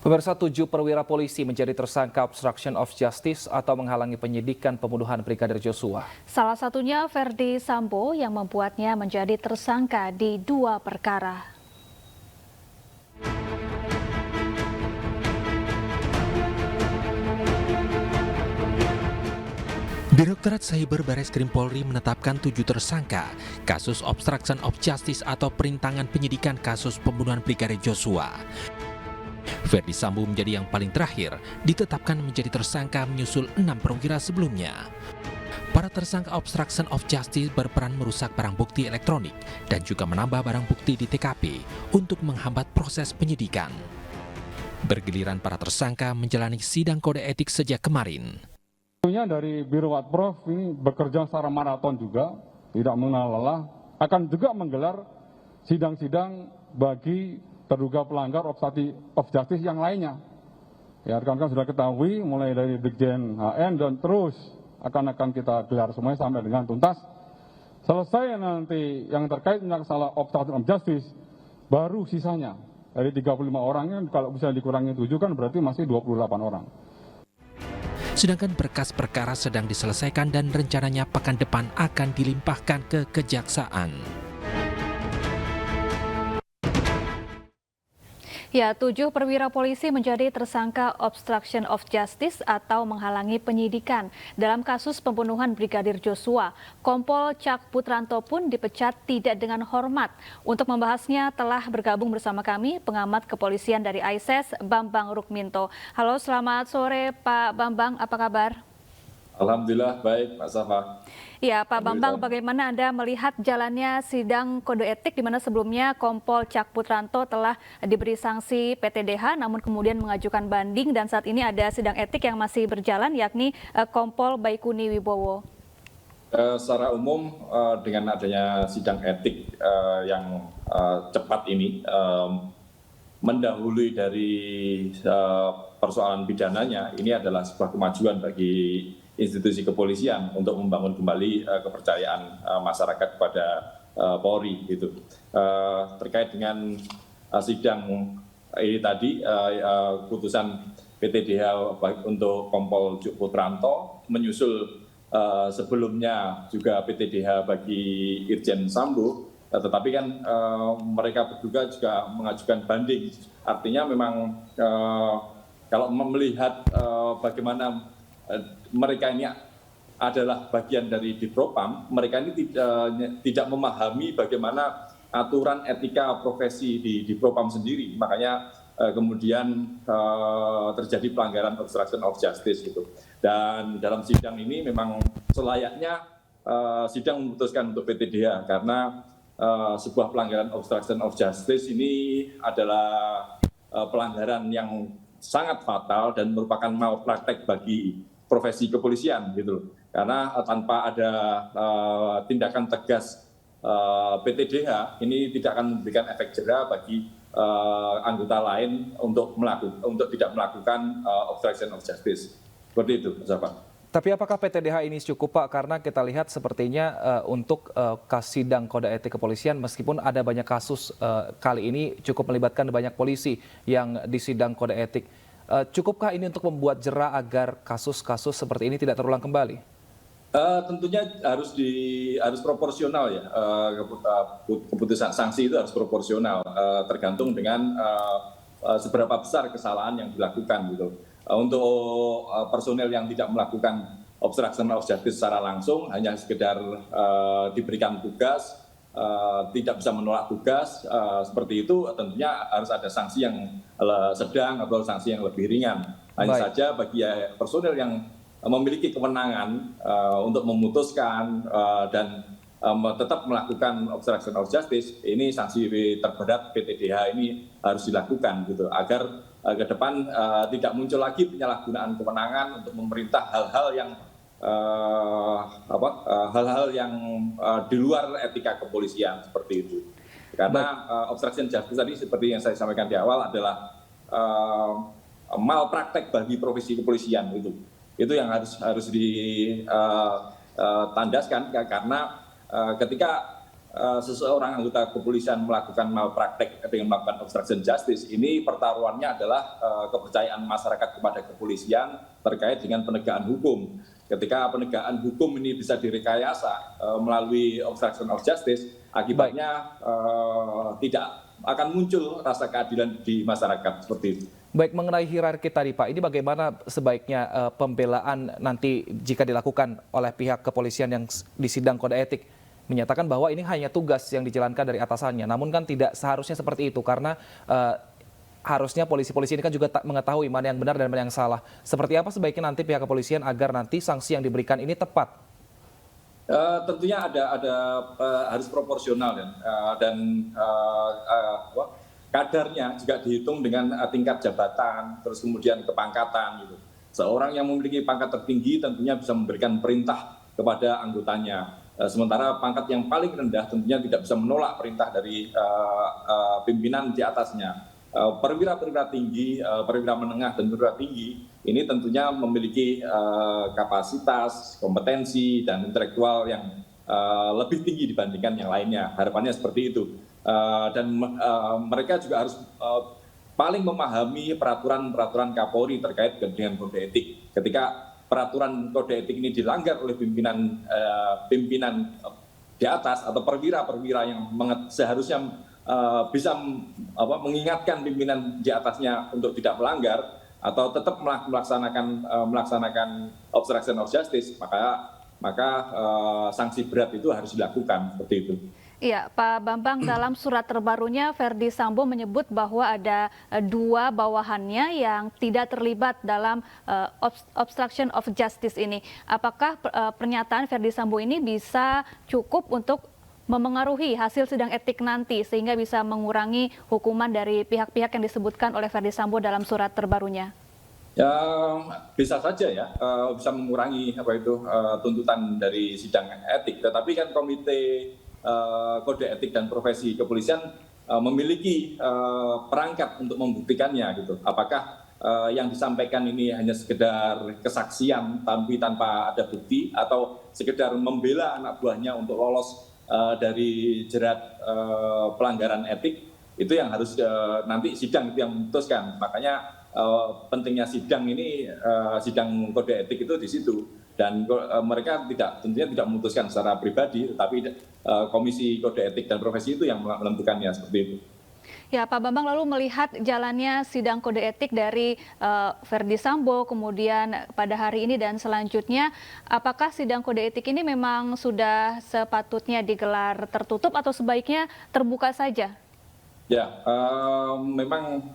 Pemirsa, 7 perwira polisi menjadi tersangka obstruction of justice atau menghalangi penyidikan pembunuhan Brigadir Joshua. Salah satunya Verdi Sambo yang membuatnya menjadi tersangka di 2 perkara. Direktorat Cyber Bareskrim Polri menetapkan 7 tersangka kasus obstruction of justice atau perintangan penyidikan kasus pembunuhan Brigadir Joshua. Verdi Sambo menjadi yang paling terakhir ditetapkan menjadi tersangka menyusul 6 perwira sebelumnya. Para tersangka obstruction of justice berperan merusak barang bukti elektronik dan juga menambah barang bukti di TKP untuk menghambat proses penyidikan. Bergiliran para tersangka menjalani sidang kode etik sejak kemarin. Tentunya dari Biro Watprov ini bekerja secara maraton juga, tidak mengenal lelah, akan juga menggelar sidang-sidang bagi terduga pelanggar obstruction of justice yang lainnya. Ya, rekan-rekan sudah ketahui mulai dari Brigjen HN dan terus akan kita gelar semuanya sampai dengan tuntas. Selesai nanti yang terkait dengan masalah obstruction of justice, baru sisanya dari 35 orangnya kalau bisa dikurangi 7 kan berarti masih 28 orang. Sedangkan berkas perkara sedang diselesaikan dan rencananya pekan depan akan dilimpahkan ke kejaksaan. Ya, 7 perwira polisi menjadi tersangka obstruction of justice atau menghalangi penyidikan dalam kasus pembunuhan Brigadir Joshua. Kompol Cak Putranto pun dipecat tidak dengan hormat. Untuk membahasnya telah bergabung bersama kami pengamat kepolisian dari ISES, Bambang Rukminto. Halo, selamat sore Pak Bambang, apa kabar? Alhamdulillah baik, Pak Safa. Ya, Pak Bambang, bagaimana Anda melihat jalannya sidang kode etik di mana sebelumnya Kompol Cak Putranto telah diberi sanksi PTDH namun kemudian mengajukan banding dan saat ini ada sidang etik yang masih berjalan yakni Kompol Baikuni Wibowo. Secara umum dengan adanya sidang etik yang cepat ini mendahului dari persoalan pidananya, ini adalah sebuah kemajuan bagi institusi kepolisian untuk membangun kembali kepercayaan masyarakat kepada Polri gitu. Terkait dengan sidang ini tadi, putusan PTDH untuk Kompol Cuk Putranto menyusul sebelumnya juga PTDH bagi Irjen Sambo, tetapi kan mereka berdua juga mengajukan banding. Artinya memang kalau melihat bagaimana mereka ini adalah bagian dari Dipropam, mereka ini tidak memahami bagaimana aturan etika profesi di Dipropam sendiri. Makanya kemudian terjadi pelanggaran obstruction of justice gitu. Dan dalam sidang ini memang selayaknya sidang memutuskan untuk PTDH karena sebuah pelanggaran obstruction of justice ini adalah pelanggaran yang sangat fatal dan merupakan malpraktek bagi profesi kepolisian gitu. Karena tanpa ada tindakan tegas PTDH ini tidak akan memberikan efek jera bagi anggota lain untuk tidak melakukan obstruction of justice. Seperti itu, Pak. Tapi apakah PTDH ini cukup, Pak? Karena kita lihat sepertinya untuk sidang kode etik kepolisian meskipun ada banyak kasus kali ini cukup melibatkan banyak polisi yang disidang kode etik. Cukupkah ini untuk membuat jera agar kasus-kasus seperti ini tidak terulang kembali? Tentunya harus proporsional ya, keputusan sanksi itu harus proporsional, tergantung dengan seberapa besar kesalahan yang dilakukan gitu. Untuk personel yang tidak melakukan obstruction of justice secara langsung, hanya sekedar diberikan tugas, tidak bisa menolak tugas, seperti itu tentunya harus ada sanksi yang sedang atau sanksi yang lebih ringan. Hanya saja bagi personel yang memiliki kewenangan untuk memutuskan dan tetap melakukan obstruction of justice, ini sanksi terberat PTDH ini harus dilakukan gitu agar ke depan tidak muncul lagi penyalahgunaan kewenangan untuk memerintah hal-hal yang di luar etika kepolisian seperti itu. Karena obstruction justice tadi seperti yang saya sampaikan di awal adalah malpraktek bagi profesi kepolisian itu yang harus ditandaskan karena ketika seseorang anggota kepolisian melakukan malpraktek dengan melakukan obstruction justice, ini pertaruhannya adalah kepercayaan masyarakat kepada kepolisian terkait dengan penegakan hukum. Ketika penegakan hukum ini bisa direkayasa melalui obstruction of justice, akibatnya tidak akan muncul rasa keadilan di masyarakat seperti itu. Baik, mengenai hierarki tadi Pak, ini bagaimana sebaiknya pembelaan nanti jika dilakukan oleh pihak kepolisian yang di sidang kode etik? Menyatakan bahwa ini hanya tugas yang dijalankan dari atasannya, namun kan tidak seharusnya seperti itu karena harusnya polisi-polisi ini kan juga mengetahui mana yang benar dan mana yang salah. Seperti apa sebaiknya nanti pihak kepolisian agar nanti sanksi yang diberikan ini tepat? Tentunya harus proporsional ya, dan kadarnya juga dihitung dengan tingkat jabatan, terus kemudian kepangkatan gitu. Seorang yang memiliki pangkat tertinggi tentunya bisa memberikan perintah kepada anggotanya. Sementara pangkat yang paling rendah tentunya tidak bisa menolak perintah dari pimpinan di atasnya. Perwira-perwira tinggi, perwira menengah dan perwira tinggi ini tentunya memiliki kapasitas, kompetensi dan intelektual yang lebih tinggi dibandingkan yang lainnya. Harapannya seperti itu. Dan mereka juga harus paling memahami peraturan-peraturan Kapolri terkait dengan kode etik. Ketika peraturan kode etik ini dilanggar oleh pimpinan di atas atau perwira-perwira yang seharusnya bisa mengingatkan pimpinan di atasnya untuk tidak melanggar atau tetap melaksanakan obstruction of justice, maka sanksi berat itu harus dilakukan seperti itu. Iya, Pak Bambang, dalam surat terbarunya Verdi Sambo menyebut bahwa ada 2 bawahannya yang tidak terlibat dalam obstruction of justice ini. Apakah pernyataan Verdi Sambo ini bisa cukup untuk memengaruhi hasil sidang etik nanti sehingga bisa mengurangi hukuman dari pihak-pihak yang disebutkan oleh Verdi Sambo dalam surat terbarunya? Ya, bisa saja ya, bisa mengurangi tuntutan dari sidang etik. Tetapi kan Komite Kode Etik dan Profesi Kepolisian memiliki perangkat untuk membuktikannya gitu. Apakah yang disampaikan ini hanya sekedar kesaksian tapi tanpa ada bukti atau sekedar membela anak buahnya untuk lolos dari jerat pelanggaran etik, itu yang harus nanti sidang itu yang memutuskan. Makanya pentingnya sidang ini, sidang kode etik itu di situ. Dan mereka tentunya tidak memutuskan secara pribadi, tetapi Komisi Kode Etik dan Profesi itu yang menentukannya seperti itu. Ya, Pak Bambang, lalu melihat jalannya sidang kode etik dari Verdi Sambo, kemudian pada hari ini dan selanjutnya, apakah sidang kode etik ini memang sudah sepatutnya digelar tertutup atau sebaiknya terbuka saja? Ya, memang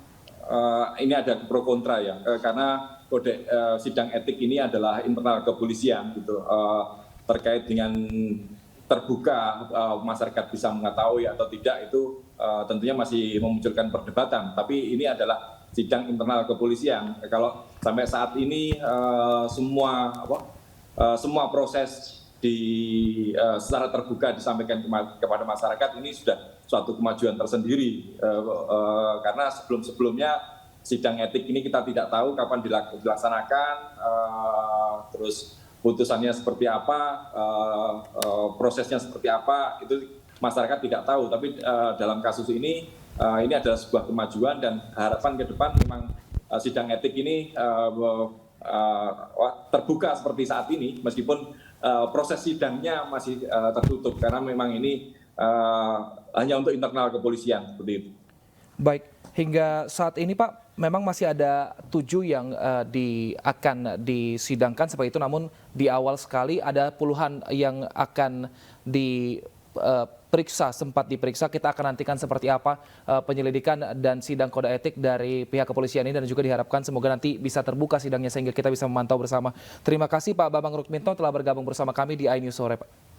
ini ada pro kontra ya, karena sidang etik ini adalah internal kepolisian gitu, terkait dengan terbuka masyarakat bisa mengetahui atau tidak itu tentunya masih memunculkan perdebatan. Tapi ini adalah sidang internal kepolisian. Kalau sampai saat ini semua proses secara terbuka disampaikan kepada masyarakat, ini sudah suatu kemajuan tersendiri, karena sebelum-sebelumnya sidang etik ini kita tidak tahu kapan dilaksanakan, terus putusannya seperti apa, prosesnya seperti apa, itu masyarakat tidak tahu. Tapi dalam kasus ini adalah sebuah kemajuan dan harapan ke depan memang sidang etik ini terbuka seperti saat ini, meskipun proses sidangnya masih tertutup karena memang ini hanya untuk internal kepolisian seperti itu. Baik, hingga saat ini Pak, memang masih ada 7 yang akan disidangkan seperti itu, namun di awal sekali ada puluhan yang akan sempat diperiksa. Kita akan nantikan seperti apa penyelidikan dan sidang kode etik dari pihak kepolisian ini dan juga diharapkan semoga nanti bisa terbuka sidangnya sehingga kita bisa memantau bersama. Terima kasih Pak Bambang Rukminto telah bergabung bersama kami di iNews Sore, Pak.